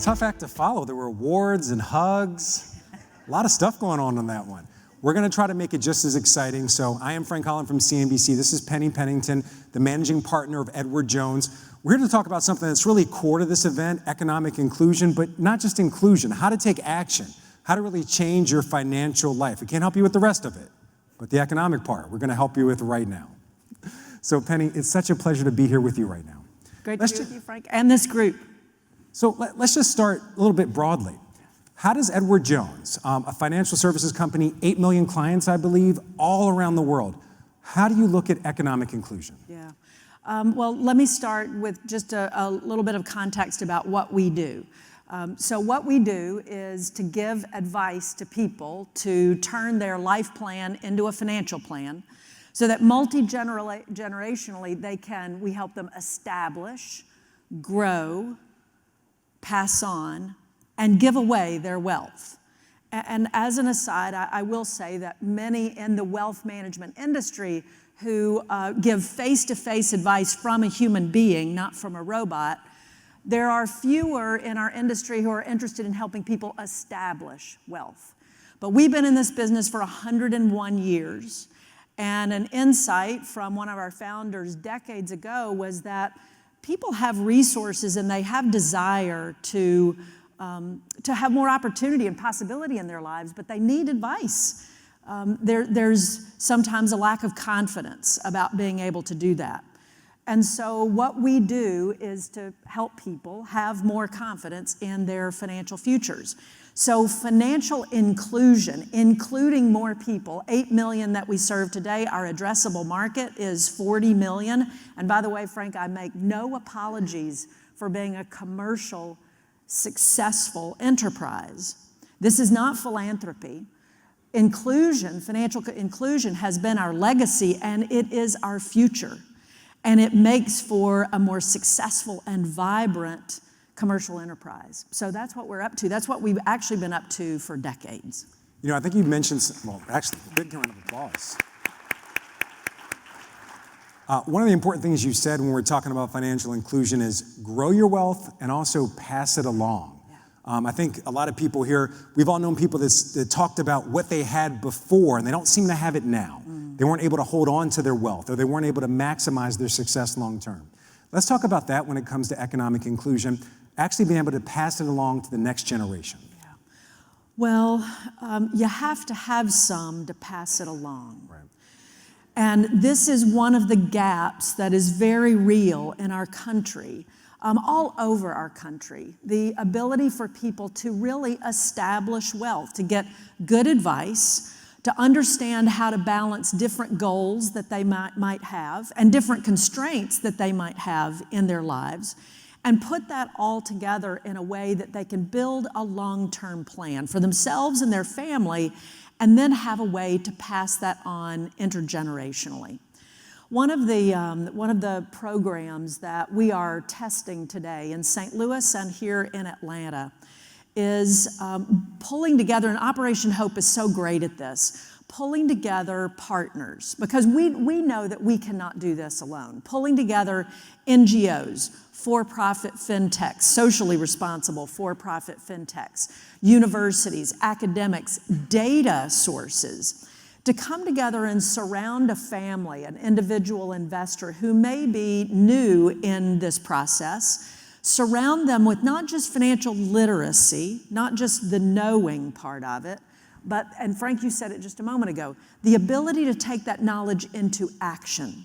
Tough act to follow. There were awards and hugs. A lot of stuff going on that one. We're going to try to make it just as exciting. So I am Frank Holland from CNBC. This is Pennington, the managing partner of Edward Jones. We're here to talk about something that's really core to this event, economic inclusion, but not just inclusion, how to take action, how to really change your financial life. We can't help you with the rest of it, but the economic part, we're going to help you with right now. So Penny, it's such a pleasure to be here with you right now. Great to be with you, Frank, and this group. So let's just start a little bit broadly. How does Edward Jones, a financial services company, 8 million clients, I believe, all around the world, how do you look at economic inclusion? Yeah. Well, let me start with just a little bit of context about what we do. So what we do is to give advice to people to turn their life plan into a financial plan so that multi-generationally we help them establish, grow, pass on, and give away their wealth. And as an aside, I will say that many in the wealth management industry who give face-to-face advice from a human being, not from a robot, there are fewer in our industry who are interested in helping people establish wealth. But we've been in this business for 101 years, and an insight from one of our founders decades ago was that people have resources and they have desire to have more opportunity and possibility in their lives, but they need advice. There's sometimes a lack of confidence about being able to do that. And so what we do is to help people have more confidence in their financial futures. So financial inclusion, including more people, 8 million that we serve today, our addressable market is 40 million. And by the way, Frank, I make no apologies for being a commercial, successful enterprise. This is not philanthropy. Inclusion, financial inclusion has been our legacy and it is our future. And it makes for a more successful and vibrant commercial enterprise. So that's what we're up to. That's what we've actually been up to for decades. You know, I think you mentioned, well, actually, big round of applause. One of the important things you said when we're talking about financial inclusion is grow your wealth and also pass it along. Yeah. I think a lot of people here, we've all known people that talked about what they had before and they don't seem to have it now. They weren't able to hold on to their wealth or they weren't able to maximize their success long term. Let's talk about that when it comes to economic inclusion, actually being able to pass it along to the next generation. Yeah. Well, you have to have some to pass it along. Right. And this is one of the gaps that is very real in our country, all over our country. The ability for people to really establish wealth, to get good advice, to understand how to balance different goals that they might have and different constraints that they might have in their lives, and put that all together in a way that they can build a long-term plan for themselves and their family, and then have a way to pass that on intergenerationally. One of the programs that we are testing today in St. Louis and here in Atlanta is pulling together, and Operation Hope is so great at this, pulling together partners, because we know that we cannot do this alone. Pulling together NGOs, for-profit fintechs, socially responsible for-profit fintechs, universities, academics, data sources, to come together and surround a family, an individual investor who may be new in this process, surround them with not just financial literacy, not just the knowing part of it, but, and Frank, you said it just a moment ago, the ability to take that knowledge into action.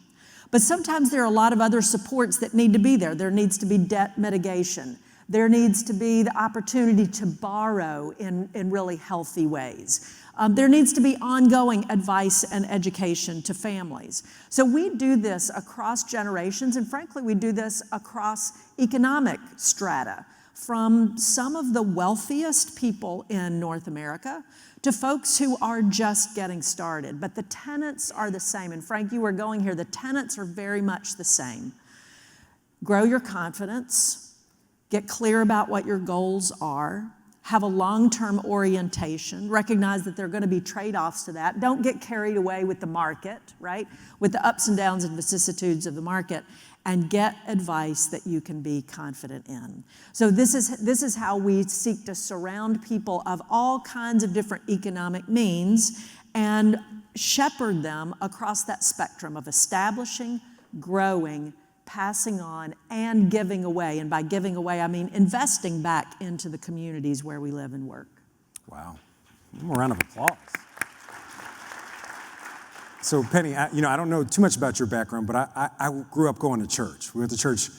But sometimes there are a lot of other supports that need to be there. There needs to be debt mitigation. There needs to be the opportunity to borrow in really healthy ways. There needs to be ongoing advice and education to families. So we do this across generations, and frankly, we do this across economic strata, from some of the wealthiest people in North America to folks who are just getting started. But the tenets are the same, and Frank, you were going here, the tenets are very much the same. Grow your confidence, get clear about what your goals are, have a long-term orientation, recognize that there are going to be trade-offs to that. Don't get carried away with the market, right? With the ups and downs and vicissitudes of the market. and get advice that you can be confident in. So this is how we seek to surround people of all kinds of different economic means and shepherd them across that spectrum of establishing, growing, passing on, and giving away. And by giving away, I mean investing back into the communities where we live and work. Wow. A round of applause. So Penny, I don't know too much about your background, but I grew up going to church. We went to church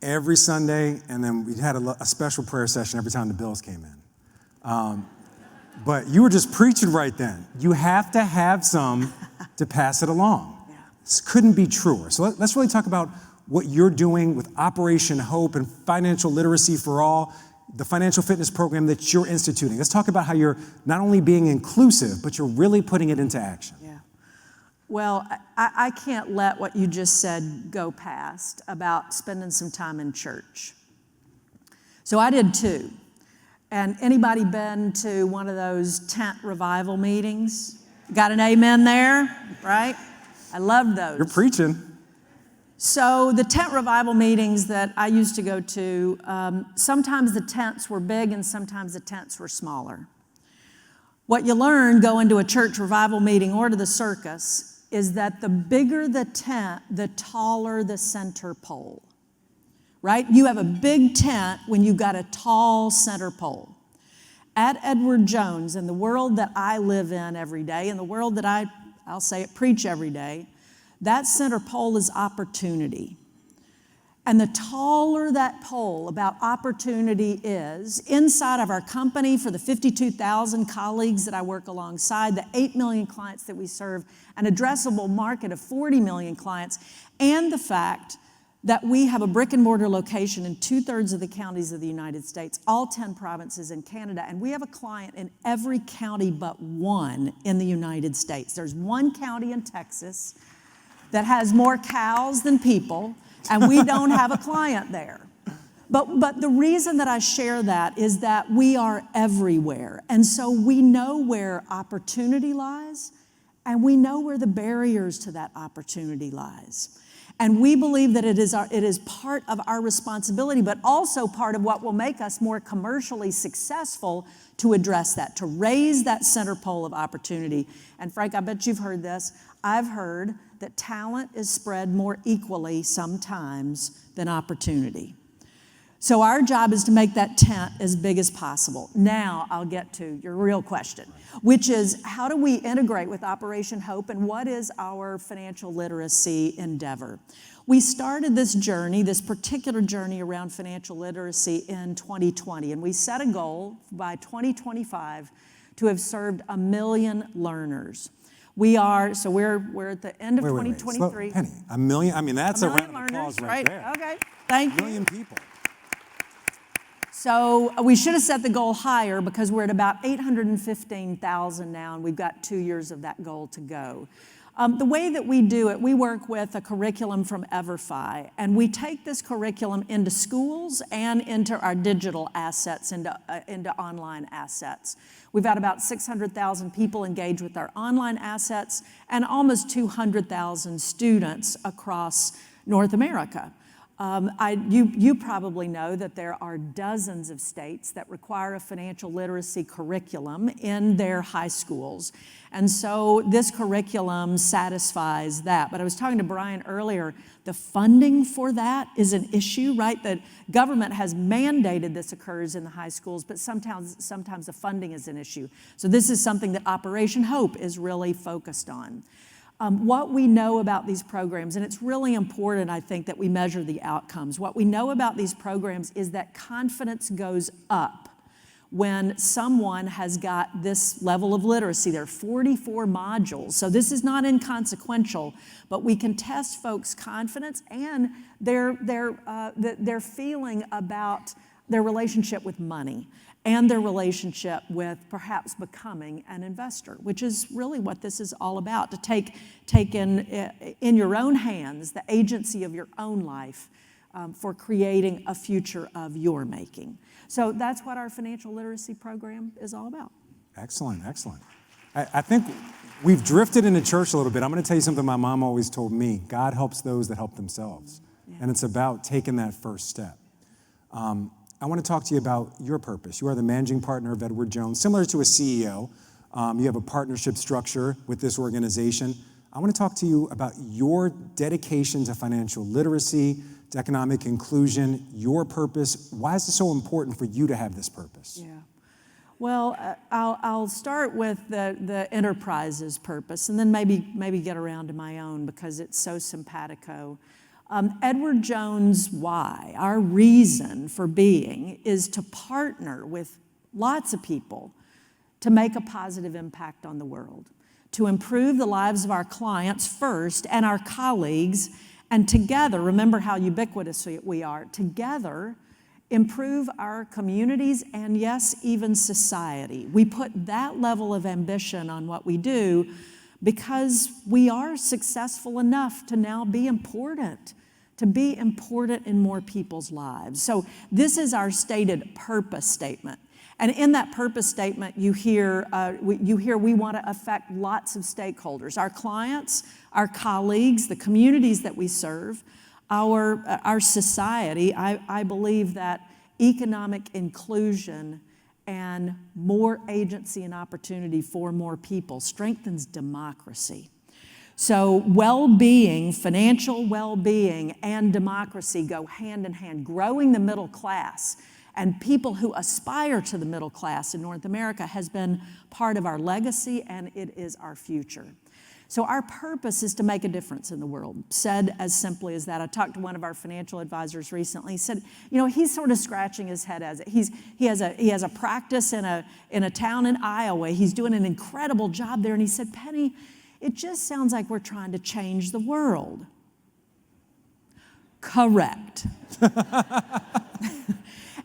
every Sunday, and then we had a special prayer session every time the bills came in. But you were just preaching right then. You have to have some to pass it along. Yeah. This couldn't be truer. So let's really talk about what you're doing with Operation Hope and Financial Literacy for All, the financial fitness program that you're instituting. Let's talk about how you're not only being inclusive, but you're really putting it into action. Yeah. Well, I can't let what you just said go past about spending some time in church. So I did too. And anybody been to one of those tent revival meetings? Got an amen there, right? I love those. You're preaching. So the tent revival meetings that I used to go to, sometimes the tents were big and sometimes the tents were smaller. What you learn going to a church revival meeting or to the circus is that the bigger the tent, the taller the center pole, right? You have a big tent when you've got a tall center pole. At Edward Jones, in the world that I live in every day, in the world that I'll say it, preach every day, that center pole is opportunity. And the taller that pole about opportunity is, inside of our company for the 52,000 colleagues that I work alongside, the 8 million clients that we serve, an addressable market of 40 million clients, and the fact that we have a brick and mortar location in 2/3 of the counties of the United States, all 10 provinces in Canada, and we have a client in every county but one in the United States. There's one county in Texas that has more cows than people, and we don't have a client there. But the reason that I share that is that we are everywhere. And so we know where opportunity lies, and we know where the barriers to that opportunity lies. And we believe that it is part of our responsibility, but also part of what will make us more commercially successful to address that, to raise that center pole of opportunity. And Frank, I bet you've heard this. I've heard that talent is spread more equally sometimes than opportunity. So our job is to make that tent as big as possible. Now I'll get to your real question, which is how do we integrate with Operation Hope and what is our financial literacy endeavor? We started this journey, this particular journey around financial literacy in 2020, and we set a goal by 2025 to have served 1 million learners. We're at the end of 2023. Penny, 1 million, I mean, that's a round of learners, applause right there. Okay, thank you. 1 million people. So we should have set the goal higher because we're at about 815,000 now, and we've got 2 years of that goal to go. The way that we do it, we work with a curriculum from EverFi, and we take this curriculum into schools and into our digital assets, into online assets. We've got about 600,000 people engaged with our online assets and almost 200,000 students across North America. You probably know that there are dozens of states that require a financial literacy curriculum in their high schools. And so this curriculum satisfies that. But I was talking to Brian earlier, the funding for that is an issue, right? The government has mandated this occurs in the high schools, but sometimes the funding is an issue. So this is something that Operation Hope is really focused on. What we know about these programs, and it's really important, I think, that we measure the outcomes. What we know about these programs is that confidence goes up when someone has got this level of literacy. There are 44 modules, so this is not inconsequential, but we can test folks' confidence and their feeling about their relationship with money and their relationship with perhaps becoming an investor, which is really what this is all about, to take in your own hands the agency of your own life for creating a future of your making. So that's what our financial literacy program is all about. Excellent, excellent. I think we've drifted into church a little bit. I'm going to tell you something my mom always told me. God helps those that help themselves. and it's about taking that first step. I want to talk to you about your purpose. You are the managing partner of Edward Jones. Similar to a CEO, you have a partnership structure with this organization. I want to talk to you about your dedication to financial literacy, to economic inclusion, your purpose. Why is it so important for you to have this purpose? Yeah. Well, I'll start with the enterprise's purpose, and then maybe get around to my own because it's so simpatico. Edward Jones' why, our reason for being, is to partner with lots of people to make a positive impact on the world, to improve the lives of our clients first and our colleagues, and together, remember how ubiquitous we are, together improve our communities and, yes, even society. We put that level of ambition on what we do because we are successful enough to now be important, in more people's lives. So this is our stated purpose statement. And in that purpose statement, you hear we want to affect lots of stakeholders, our clients, our colleagues, the communities that we serve, our society. I believe that economic inclusion and more agency and opportunity for more people strengthens democracy. So well-being, financial well-being, and democracy go hand in hand. Growing the middle class and people who aspire to the middle class in North America has been part of our legacy, and it is our future. So our purpose is to make a difference in the world, said as simply as that. I talked to one of our financial advisors recently. He said, he's sort of scratching his head as it. He has a practice in a town in Iowa. He's doing an incredible job there, and he said, Penny, it just sounds like we're trying to change the world. Correct.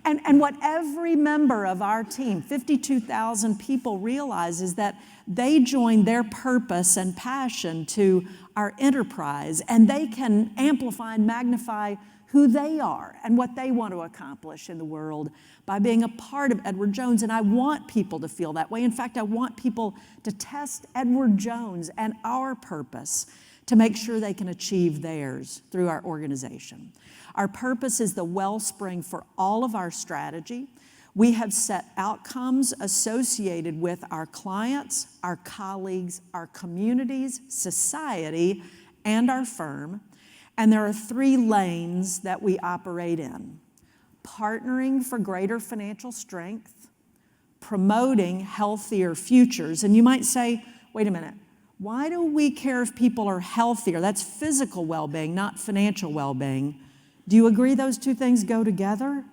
And what every member of our team, 52,000 people, realize is that they join their purpose and passion to our enterprise, and they can amplify and magnify who they are and what they want to accomplish in the world by being a part of Edward Jones. And I want people to feel that way. In fact, I want people to test Edward Jones and our purpose to make sure they can achieve theirs through our organization. Our purpose is the wellspring for all of our strategy. We have set outcomes associated with our clients, our colleagues, our communities, society, and our firm. And there are 3 lanes that we operate in: partnering for greater financial strength, promoting healthier futures. And you might say, wait a minute, why do we care if people are healthier? That's physical well-being, not financial well-being. Do you agree those 2 things go together?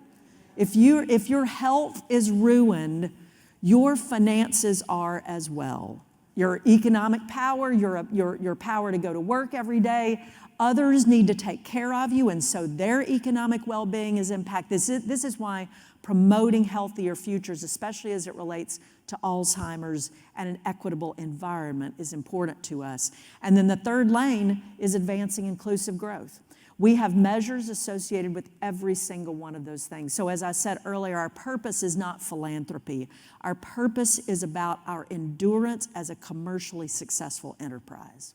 If your health is ruined, your finances are as well. Your economic power, your power to go to work every day, others need to take care of you, and so their economic well-being is impacted. This is why promoting healthier futures, especially as it relates to Alzheimer's and an equitable environment, is important to us. And then the 3rd lane is advancing inclusive growth. We have measures associated with every single one of those things. So as I said earlier, our purpose is not philanthropy. Our purpose is about our endurance as a commercially successful enterprise.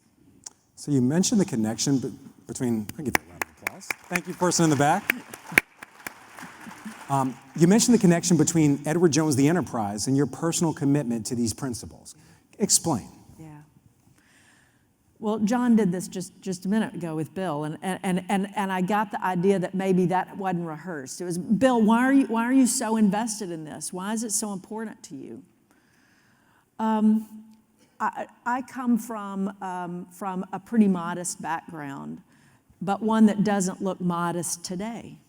So you mentioned the connection between, I'll give you a round of applause. Thank you, person in the back. You mentioned the connection between Edward Jones, the enterprise, and your personal commitment to these principles. Explain. Yeah. Well, John did this just a minute ago with Bill, and I got the idea that maybe that wasn't rehearsed. It was, Bill, why are you so invested in this? Why is it so important to you? I come from a pretty modest background, but one that doesn't look modest today.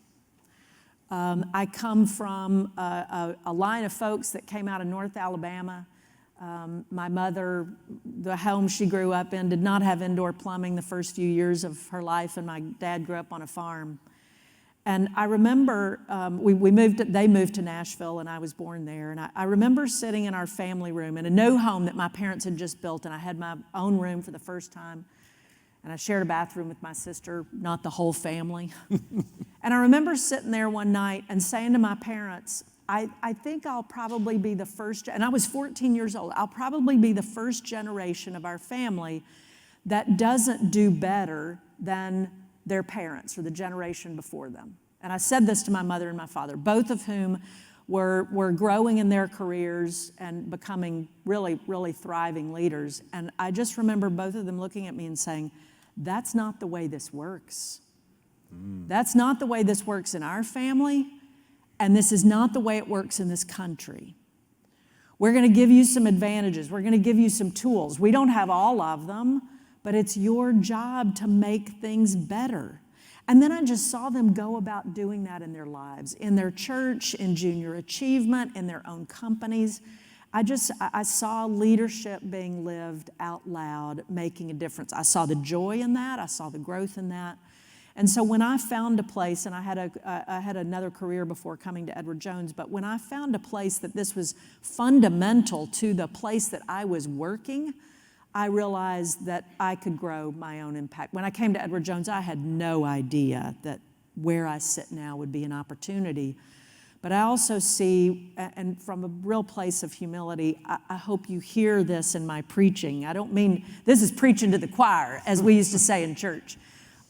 I come from a line of folks that came out of North Alabama. My mother, the home she grew up in, did not have indoor plumbing the first few years of her life, and my dad grew up on a farm. And I remember they moved to Nashville, and I was born there. And I remember sitting in our family room in a new home that my parents had just built, and I had my own room for the first time. And I shared a bathroom with my sister, not the whole family. And I remember sitting there one night and saying to my parents, I think I'll probably be the first, and I was 14 years old, I'll probably be the first generation of our family that doesn't do better than their parents or the generation before them. And I said this to my mother and my father, both of whom were growing in their careers and becoming really, really thriving leaders. And I just remember both of them looking at me and saying, that's not the way this works. That's not the way this works in our family, and this is not the way it works in this country. We're going to give you some advantages. We're going to give you some tools. We don't have all of them, but it's your job to make things better. And then I just saw them go about doing that in their lives, in their church, in junior achievement, in their own companies. I saw leadership being lived out loud, making a difference. I saw the joy in that. I saw the growth in that. And so when I found a place, and I had another career before coming to Edward Jones, but when I found a place that this was fundamental to the place that I was working, I realized that I could grow my own impact. When I came to Edward Jones, I had no idea that where I sit now would be an opportunity. But I also see, and from a real place of humility, I hope you hear this in my preaching. I don't mean, this is preaching to the choir, as we used to say in church.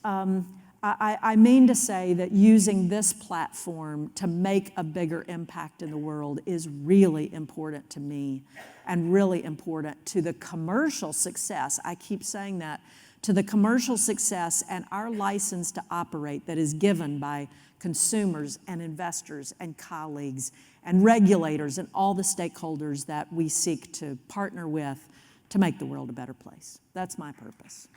I mean to say that using this platform to make a bigger impact in the world is really important to me and really important to the commercial success. I keep saying that, to the commercial success and our license to operate that is given by consumers and investors and colleagues and regulators and all the stakeholders that we seek to partner with to make the world a better place. That's my purpose.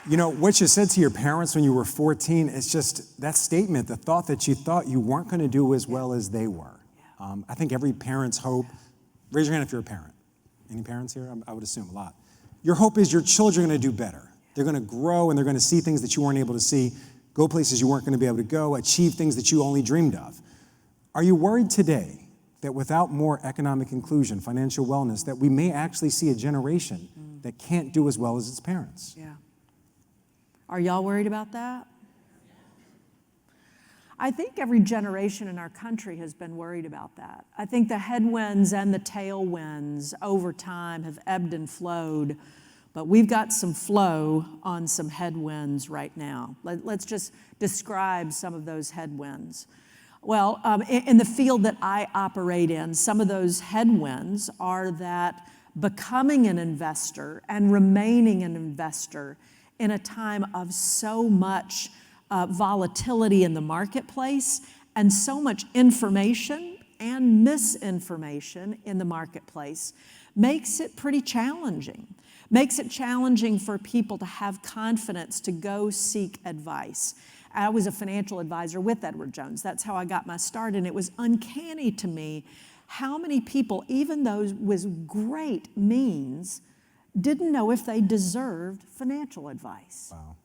You know, what you said to your parents when you were 14, it's just that statement, the thought that you thought you weren't going to do as well as they were. I think every parent's hope, raise your hand if you're a parent. Any parents here? I would assume a lot. Your hope is your children are going to do better. They're going to grow and they're going to see things that you weren't able to see, go places you weren't going to be able to go, achieve things that you only dreamed of. Are you worried today that without more economic inclusion, financial wellness, that we may actually see a generation that can't do as well as its parents? Yeah. Are y'all worried about that? I think every generation in our country has been worried about that. I think the headwinds and the tailwinds over time have ebbed and flowed, but we've got some flow on some headwinds right now. Let's just describe some of those headwinds. Well, in the field that I operate in, some of those headwinds are that becoming an investor and remaining an investor in a time of so much volatility in the marketplace and so much information and misinformation in the marketplace makes it pretty challenging. Makes it challenging for people to have confidence to go seek advice. I was a financial advisor with Edward Jones. That's how I got my start, and it was uncanny to me how many people, even those with great means, didn't know if they deserved financial advice. Wow.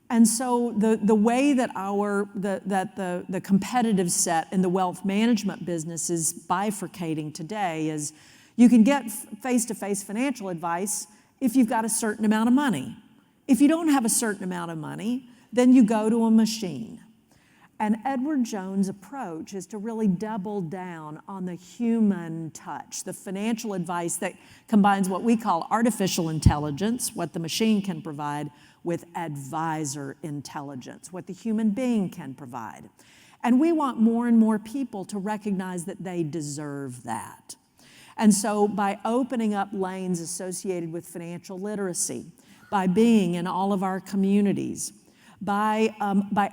And so the way that the competitive set in the wealth management business is bifurcating today is you can get face-to-face financial advice if you've got a certain amount of money. If you don't have a certain amount of money, then you go to a machine. And Edward Jones' approach is to really double down on the human touch, the financial advice that combines what we call artificial intelligence, what the machine can provide, with advisor intelligence, what the human being can provide. And we want more and more people to recognize that they deserve that. And so by opening up lanes associated with financial literacy, by being in all of our communities, by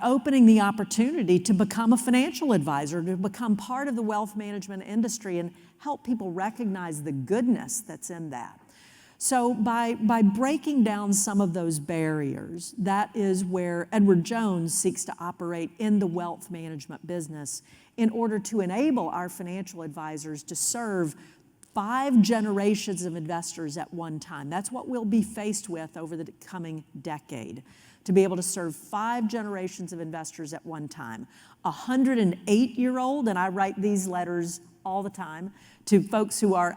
opening the opportunity to become a financial advisor, to become part of the wealth management industry and help people recognize the goodness that's in that. So by breaking down some of those barriers, that is where Edward Jones seeks to operate in the wealth management business in order to enable our financial advisors to serve 5 generations of investors at one time. That's what we'll be faced with over the coming decade, to be able to serve 5 generations of investors at one time. A 108-year-old, and I write these letters all the time to folks who are,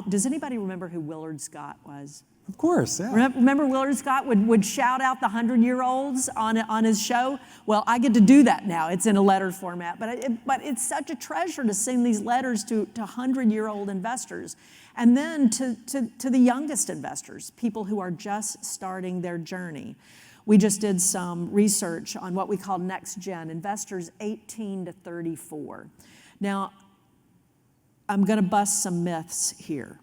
does anybody remember who Willard Scott was? Of course, yeah. Remember Willard Scott would shout out the 100-year-olds on his show? Well, I get to do that now. It's in a letter format. But it's such a treasure to send these letters to 100-year-old investors. And then to the youngest investors, people who are just starting their journey. We just did some research on what we call next gen, investors 18 to 34. Now, I'm going to bust some myths here.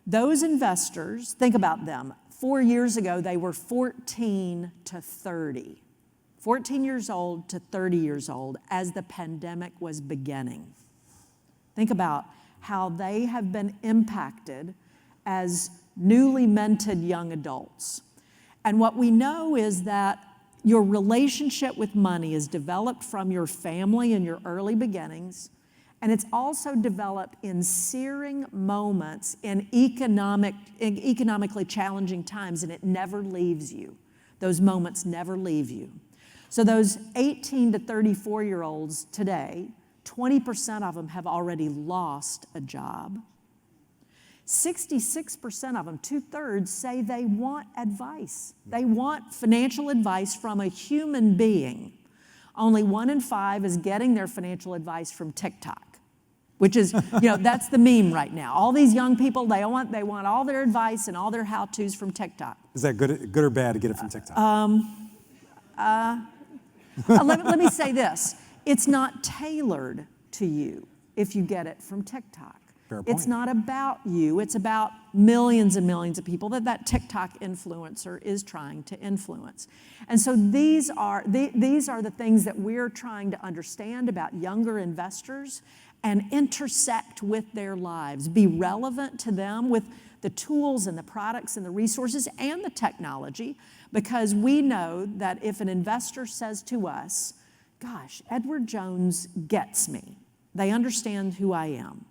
Those investors, think about them. 4 years ago, they were 14 to 30. 14 years old to 30 years old as the pandemic was beginning. Think about how they have been impacted as newly minted young adults. And what we know is that your relationship with money is developed from your family and your early beginnings, and it's also developed in searing moments in economically challenging times, and it never leaves you. Those moments never leave you. So those 18 to 34-year-olds today, 20% of them have already lost a job. 66% of them, 2/3, say they want advice. They want financial advice from a human being. Only 1 in 5 is getting their financial advice from TikTok, which is, that's the meme right now. All these young people, they want all their advice and all their how-tos from TikTok. Is that good or bad to get it from TikTok? Let me say this. It's not tailored to you if you get it from TikTok. Fair point. It's not about you. It's about millions and millions of people that TikTok influencer is trying to influence. And so these are the things that we're trying to understand about younger investors and intersect with their lives, be relevant to them with the tools and the products and the resources and the technology, because we know that if an investor says to us, gosh, Edward Jones gets me, they understand who I am,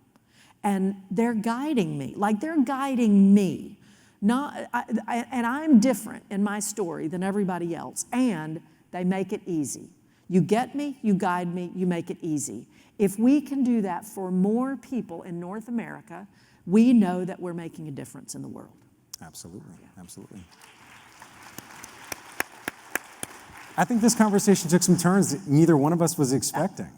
and they're guiding me, like they're guiding me. And I'm different in my story than everybody else, and they make it easy. You get me, you guide me, you make it easy. If we can do that for more people in North America, we know that we're making a difference in the world. Absolutely, absolutely. I think this conversation took some turns that neither one of us was expecting.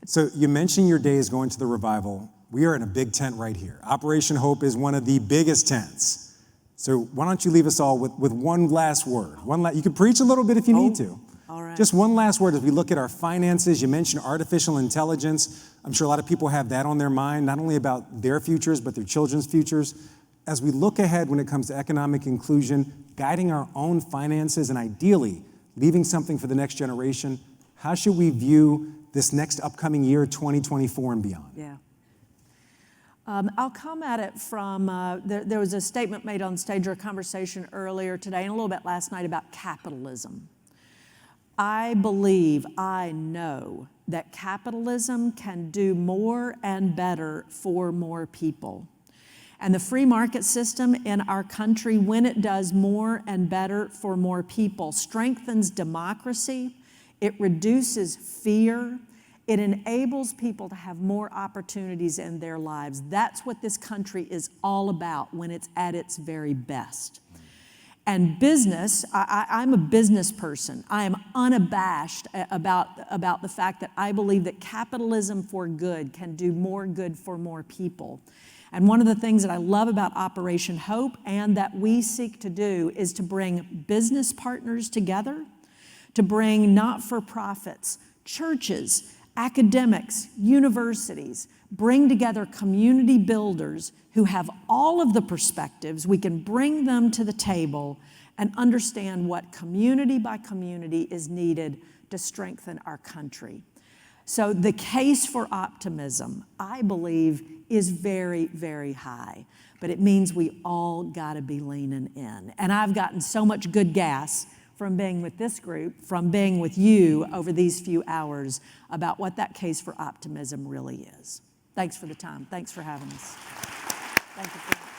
So you mentioned your days going to the revival. We are in a big tent right here. Operation Hope is one of the biggest tents. So why don't you leave us all with one last word? You can preach a little bit if you need to. All right. Just one last word as we look at our finances. You mentioned artificial intelligence. I'm sure a lot of people have that on their mind, not only about their futures, but their children's futures. As we look ahead when it comes to economic inclusion, guiding our own finances, and ideally leaving something for the next generation, how should we view this next upcoming year, 2024 and beyond? Yeah. I'll come at it from, there was a statement made on stage or a conversation earlier today and a little bit last night about capitalism. I know that capitalism can do more and better for more people. And the free market system in our country, when it does more and better for more people, strengthens democracy, it reduces fear, it enables people to have more opportunities in their lives. That's what this country is all about when it's at its very best. And business, I'm a business person. I am unabashed about the fact that I believe that capitalism for good can do more good for more people. And one of the things that I love about Operation Hope and that we seek to do is to bring business partners together, to bring not-for-profits, churches, academics, universities, bring together community builders who have all of the perspectives. We can bring them to the table and understand what community by community is needed to strengthen our country. So the case for optimism, I believe, is very, very high, but it means we all gotta be leaning in. And I've gotten so much good gas from being with this group, from being with you over these few hours about what that case for optimism really is. Thanks for the time. Thanks for having us. Thank you.